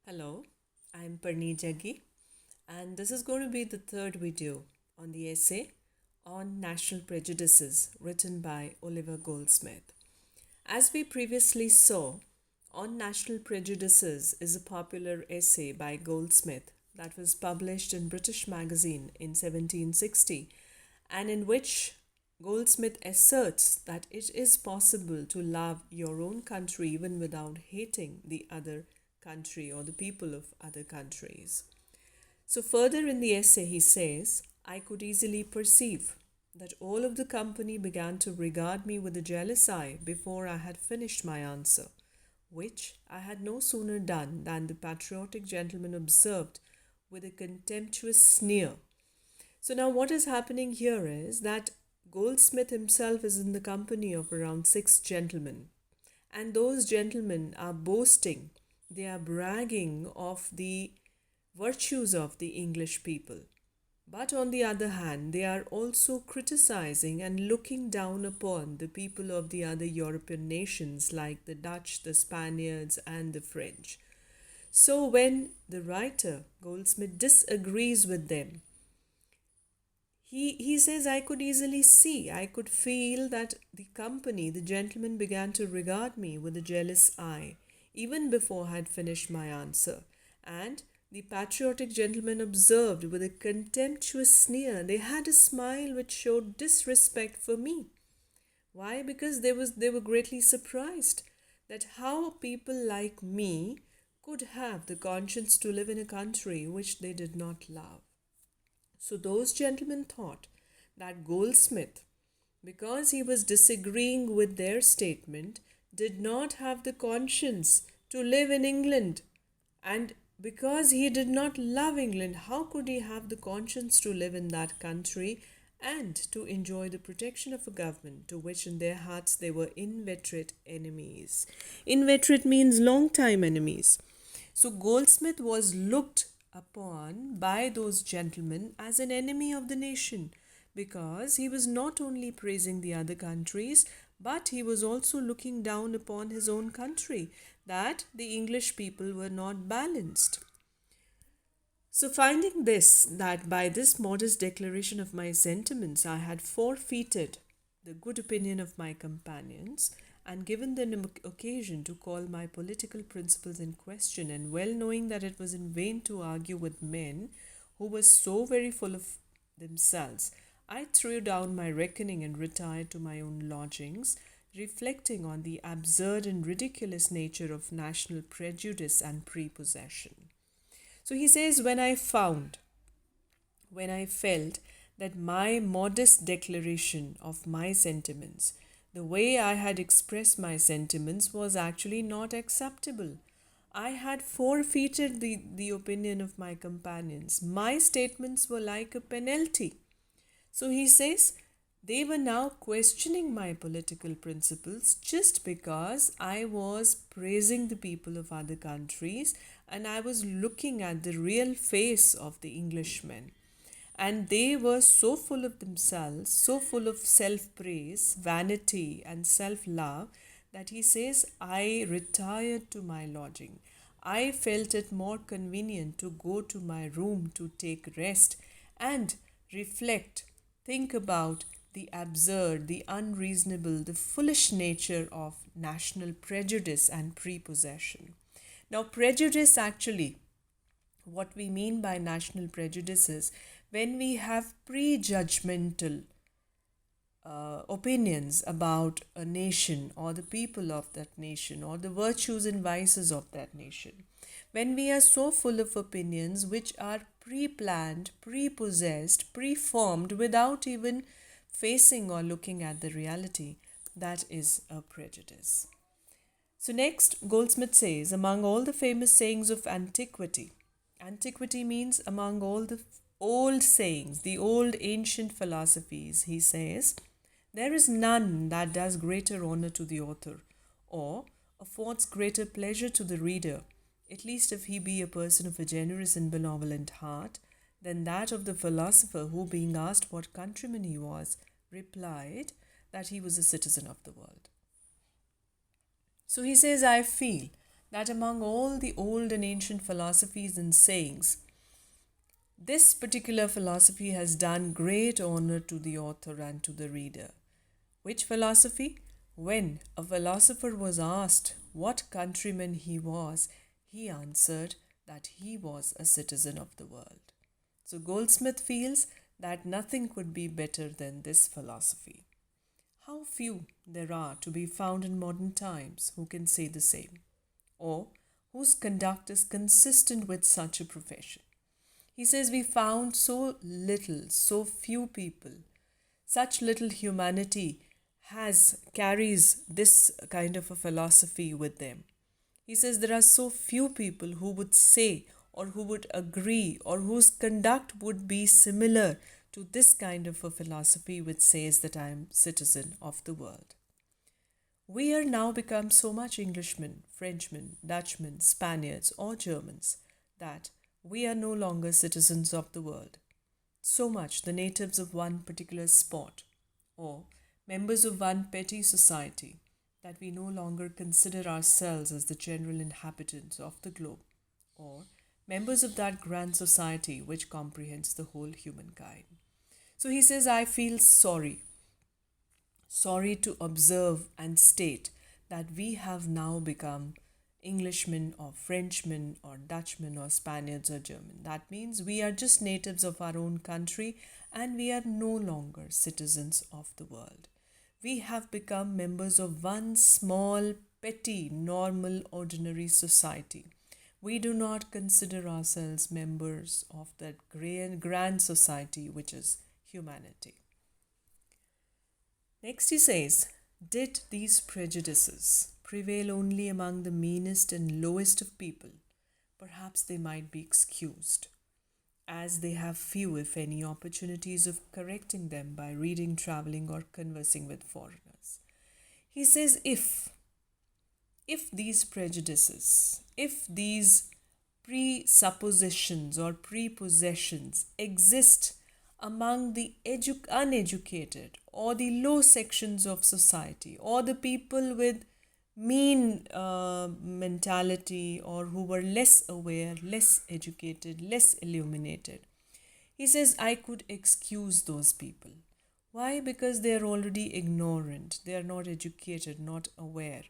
Hello, I'm Parneet Jaggi, and this is going to be the third video on the essay on national prejudices written by Oliver Goldsmith. As we previously saw, On National Prejudices is a popular essay by Goldsmith that was published in British Magazine in 1760 and in which Goldsmith asserts that it is possible to love your own country even without hating the other country or the people of other countries. So, further in the essay, he says, I could easily perceive that all of the company began to regard me with a jealous eye before I had finished my answer, which I had no sooner done than the patriotic gentleman observed with a contemptuous sneer. So, now what is happening here is that Goldsmith himself is in the company of around six gentlemen, and those gentlemen are boasting, they are bragging of the virtues of the English people. But on the other hand, they are also criticizing and looking down upon the people of the other European nations like the Dutch, the Spaniards, and the French. So when the writer Goldsmith disagrees with them, he says, I could easily see, I could feel that the company, the gentlemen began to regard me with a jealous eye, even before I had finished my answer. And the patriotic gentleman observed with a contemptuous sneer, they had a smile which showed disrespect for me. Why? Because they were greatly surprised that how people like me could have the conscience to live in a country which they did not love. So those gentlemen thought that Goldsmith, because he was disagreeing with their statement, did not have the conscience to live in England. And because he did not love England, how could he have the conscience to live in that country and to enjoy the protection of a government to which in their hearts they were inveterate enemies? Inveterate means long time enemies. So Goldsmith was looked upon by those gentlemen as an enemy of the nation because he was not only praising the other countries but he was also looking down upon his own country, that the English people were not balanced. So, finding this, that by this modest declaration of my sentiments I had forfeited the good opinion of my companions and given them an occasion to call my political principles in question, and well knowing that it was in vain to argue with men who were so very full of themselves, I threw down my reckoning and retired to my own lodgings, reflecting on the absurd and ridiculous nature of national prejudice and prepossession. So he says, when I felt that my modest declaration of my sentiments, the way I had expressed my sentiments, was actually not acceptable. I had forfeited the opinion of my companions. My statements were like a penalty. So he says, they were now questioning my political principles just because I was praising the people of other countries and I was looking at the real face of the Englishmen. And they were so full of themselves, so full of self praise, vanity, and self love that he says, I retired to my lodging. I felt it more convenient to go to my room to take rest and reflect, think about the absurd, the unreasonable, the foolish nature of national prejudice and prepossession. Now, prejudice actually, what we mean by national prejudice is when we have prejudgmental opinions about a nation or the people of that nation or the virtues and vices of that nation. When we are so full of opinions which are pre planned, prepossessed, preformed without even facing or looking at the reality, that is a prejudice. So, next, Goldsmith says, among all the famous sayings of antiquity, antiquity means among all the old sayings, the old ancient philosophies, he says, there is none that does greater honor to the author or affords greater pleasure to the reader, at least if he be a person of a generous and benevolent heart, than that of the philosopher who, being asked what countryman he was, replied that he was a citizen of the world. So he says, I feel that among all the old and ancient philosophies and sayings, this particular philosophy has done great honor to the author and to the reader. Which philosophy? When a philosopher was asked what countryman he was, he answered that he was a citizen of the world. So Goldsmith feels that nothing could be better than this philosophy. How few there are to be found in modern times who can say the same, or whose conduct is consistent with such a profession. He says we found so little, so few people, such little humanity carries this kind of a philosophy with them. He says there are so few people who would say or who would agree or whose conduct would be similar to this kind of a philosophy which says that I am citizen of the world. We are now become so much Englishmen, Frenchmen, Dutchmen, Spaniards or Germans that we are no longer citizens of the world. So much the natives of one particular spot or members of one petty society that we no longer consider ourselves as the general inhabitants of the globe or members of that grand society which comprehends the whole humankind. So he says, I feel sorry to observe and state that we have now become Englishmen or Frenchmen or Dutchmen or Spaniards or German. That means we are just natives of our own country and we are no longer citizens of the world. We have become members of one small, petty, normal, ordinary society. We do not consider ourselves members of that grand society which is humanity. Next he says, did these prejudices prevail only among the meanest and lowest of people, perhaps they might be excused, as they have few, if any, opportunities of correcting them by reading, traveling, or conversing with foreigners. He says, if these prejudices, if these presuppositions or prepossessions exist among the uneducated or the low sections of society or the people with mean mentality or who were less aware, less educated, less illuminated, he says, I could excuse those people. Why? Because they are already ignorant, they are not educated, not aware,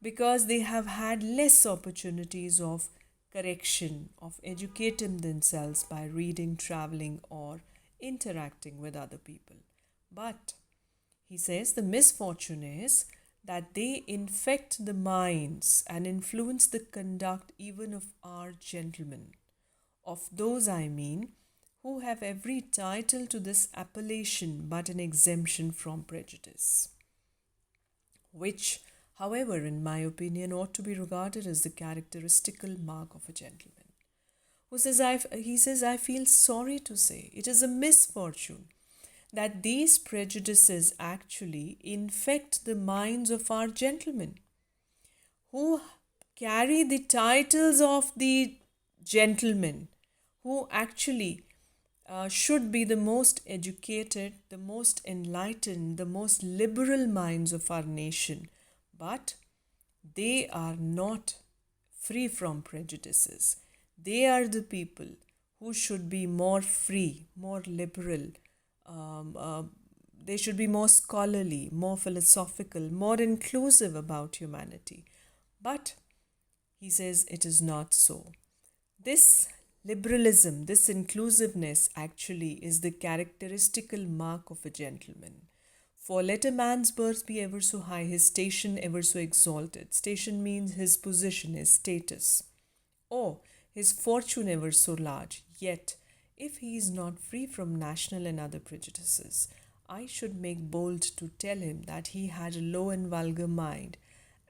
because they have had less opportunities of correction, of educating themselves by reading, traveling, or interacting with other people. But he says the misfortune is that they infect the minds and influence the conduct even of our gentlemen, of those, I mean, who have every title to this appellation but an exemption from prejudice, which, however, in my opinion, ought to be regarded as the characteristical mark of a gentleman. He says, I feel sorry to say it is a misfortune that these prejudices actually infect the minds of our gentlemen who carry the titles of the gentlemen, who actually should be the most educated, the most enlightened, the most liberal minds of our nation, but they are not free from prejudices. They are the people who should be more free, more liberal. They should be more scholarly, more philosophical, more inclusive about humanity. But he says it is not so. This liberalism, this inclusiveness actually is the characteristical mark of a gentleman. For let a man's birth be ever so high, his station ever so exalted. Station means his position, his status. Or his fortune ever so large. Yet, if he is not free from national and other prejudices, I should make bold to tell him that he had a low and vulgar mind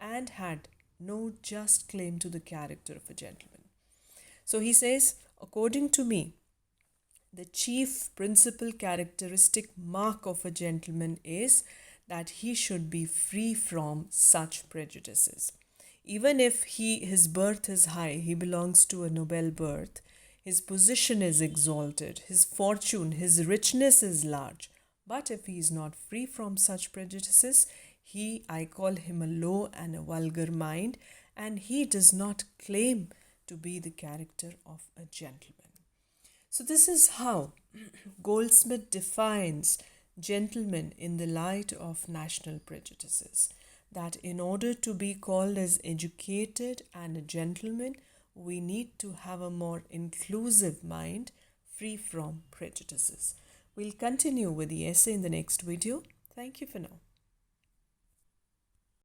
and had no just claim to the character of a gentleman. So he says, according to me, the chief principal characteristic mark of a gentleman is that he should be free from such prejudices. Even if his birth is high, he belongs to a noble birth, his position is exalted, his fortune, his richness is large. But if he is not free from such prejudices, I call him a low and a vulgar mind, and he does not claim to be the character of a gentleman. So, this is how Goldsmith defines gentlemen in the light of national prejudices. That in order to be called as educated and a gentleman, we need to have a more inclusive mind free from prejudices. We'll continue with the essay in the next video. Thank you for now.